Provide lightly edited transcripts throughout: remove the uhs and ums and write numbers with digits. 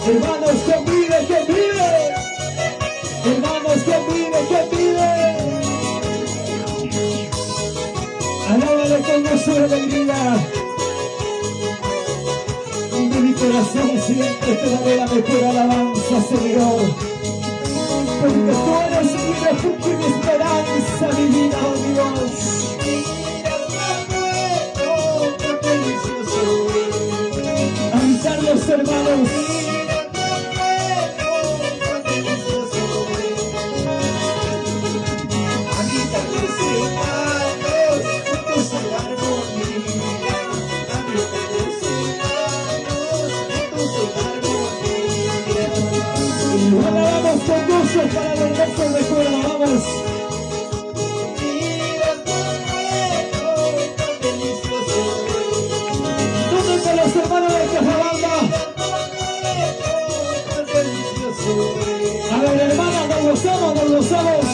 Hermanos, convive, convive. Hermanos, convive, convive. Alábale con gozo y alegría. De mi corazón siempre te daré la mejor alabanza, Señor. Porque tú eres mi refugio y mi esperanza, mi vida, oh Dios. Avisar los hermanos. Alabamos con gozo para los gozo mejor, alabamos. ¿Dónde están los hermanos de Cajabamba? A ver, hermanas, nos gozamos, nos gozamos.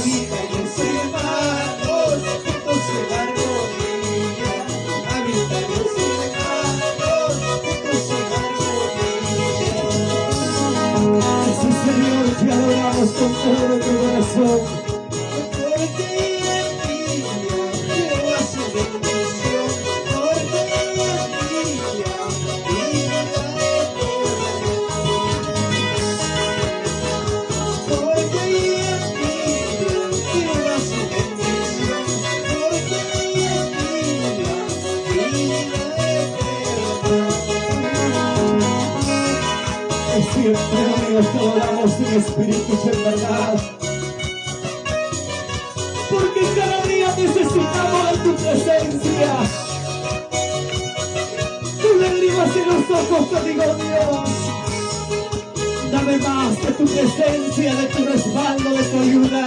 Señor, te adoramos con todo nuestro corazón. Siempre, amigos, te adoramos en espíritu y en verdad. Porque cada día necesitamos de tu presencia. Tu lágrimas en los ojos, te digo, Dios. Dame más de tu presencia, de tu respaldo, de tu ayuda.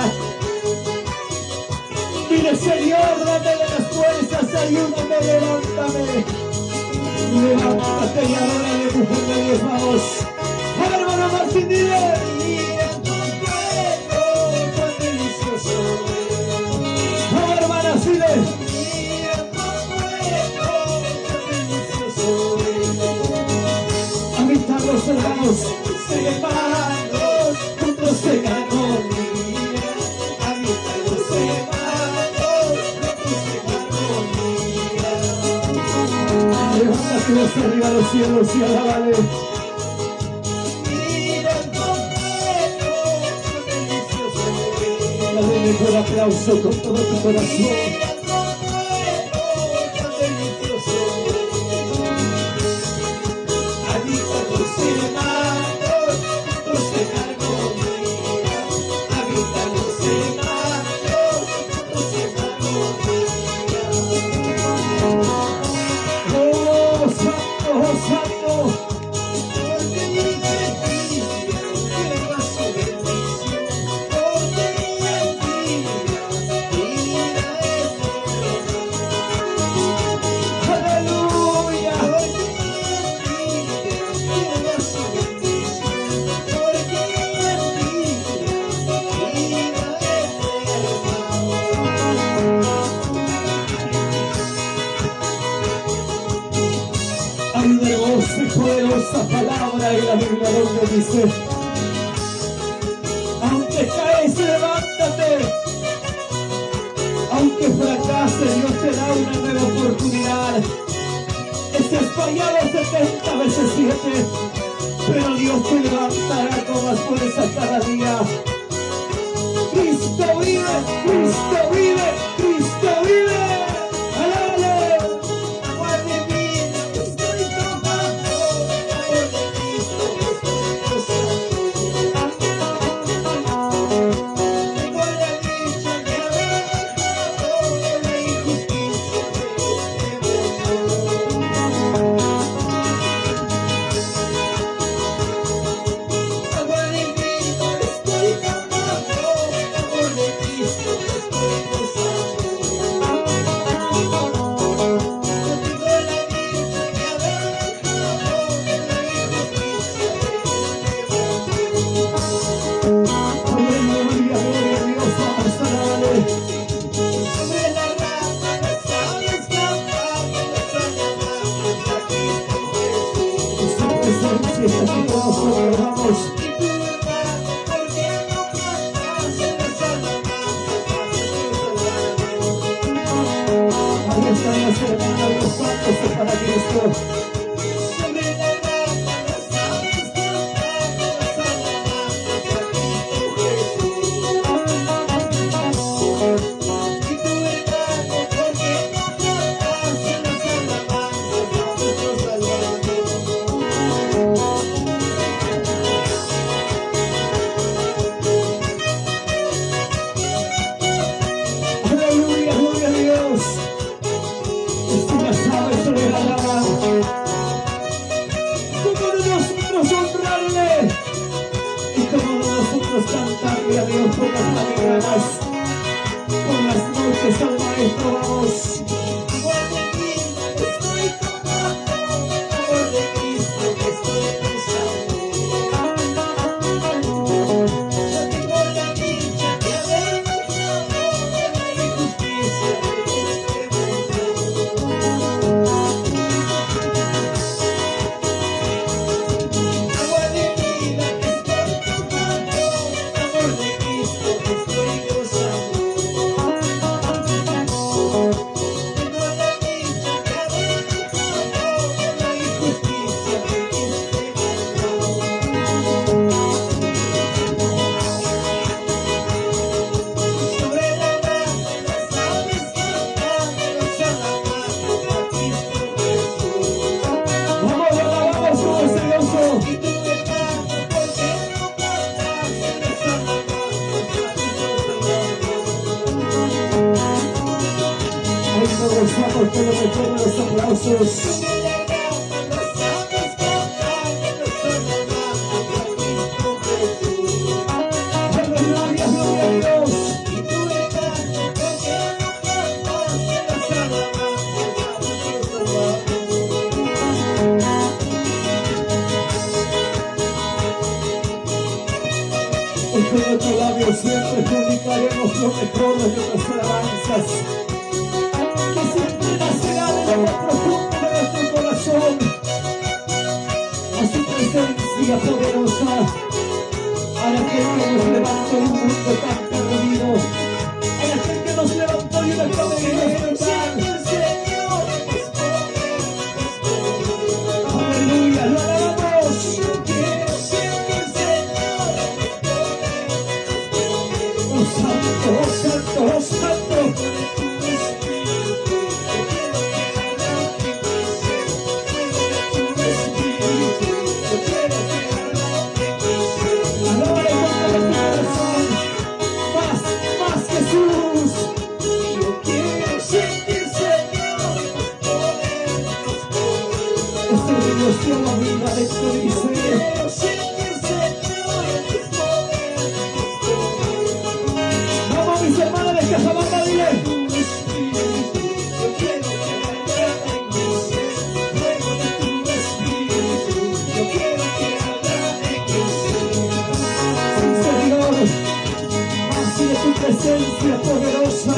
Dile, Señor, dame de las fuerzas, ayúdame, levántame. Levántate y adórale, mujer de Dios, vamos. A ver, hermano Martín, dile. A ver, hermanas, dile. Habitan los hermanos, juntos en armonía. Habitan los hermanos, juntos en armonía. Levanta tu voz arriba a los cielos y alábale. Dale el mejor aplauso con todo tu corazón. Habita los hermanos, juntos en armonía. Habita los hermanos, juntos en armonía. Oh, santo, oh, santo. Poderosa palabra en la Biblia donde dice: aunque caes, levántate. Aunque fracase, Dios te da una nueva oportunidad. Estés fallado 70 veces 7, pero Dios te levantará con más fuerza cada día. Cristo vive, Cristo vive, Cristo vive. está aquí con nosotros, vamos. Ahí están las hermanas gozándose para Cristo. Aleluya, gloria a Dios. Encima sabe sobre la rama. Como de nosotros honrarle y como de nosotros cantarle a Dios por las mañanas, por las noches al Maestro, vamos. Gozamos con lo mejor de los aplausos. Aleluya, gloria a Dios. Y con nuestro labio siempre publicaremos lo mejor de nuestras alabanzas. Lo más profundo de nuestro corazón, a su presencia poderosa, a aquel que nos levantó de un mundo tan perdido, a aquel que nos levantó de una cama de despertar. Aleluya, lo alabamos. Oh santo, oh santo, oh santo. Dios dio la vida dentro de mi ser. Vamos mis hermanas de Casablanca, dile. Sí, Señor, más de tu presencia poderosa.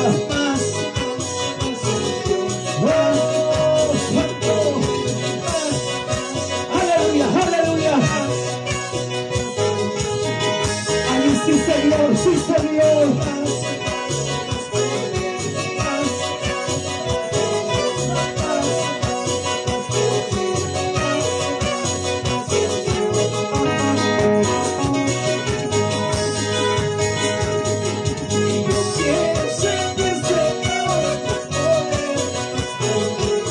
Sí, Señor, sí, Señor.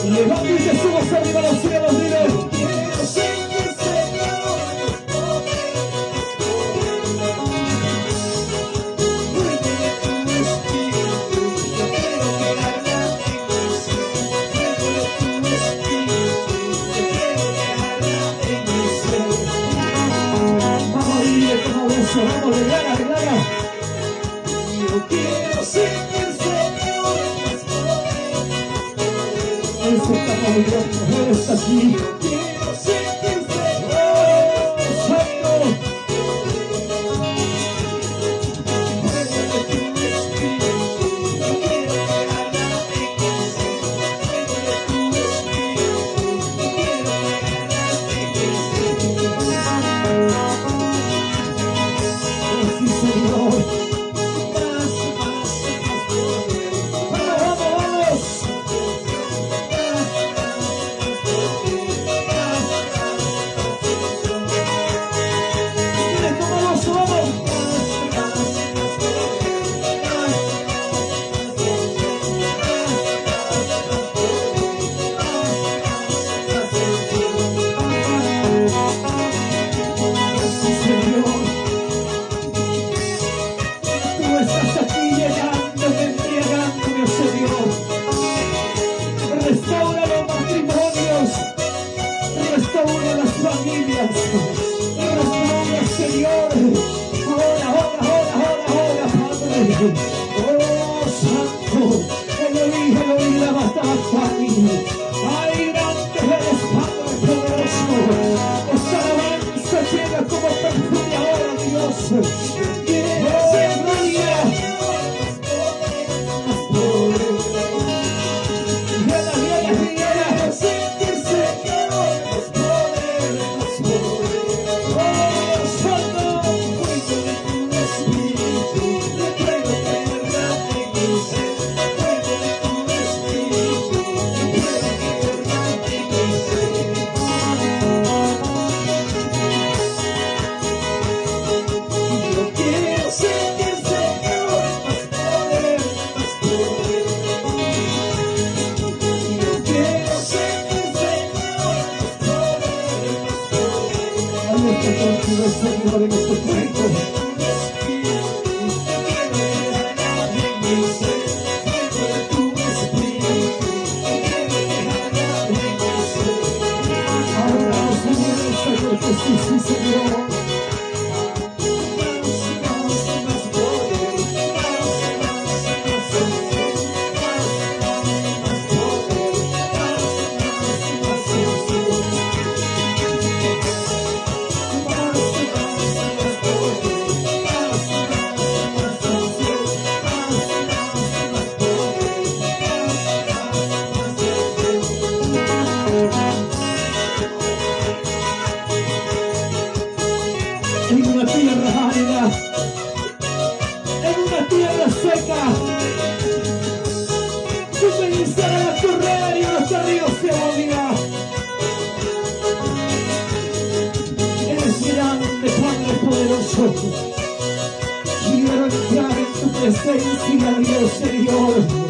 Levanta y te subas arriba a los cielos, dile. Vamos, declara. Yo quiero ser el Señor. Él se está moviendo, Él está aquí. Yo quiero ser el Señor. Santo. poderoso. Gloria. Señor, en este tiempo. Adoramos, Señor, sí, Señor. En una tierra árida, en una tierra seca, tú me iniciarás a correr y nuestros ríos se abrirán. Eres grande, Padre poderoso. Quiero entrar en tu presencia, Dios Señor.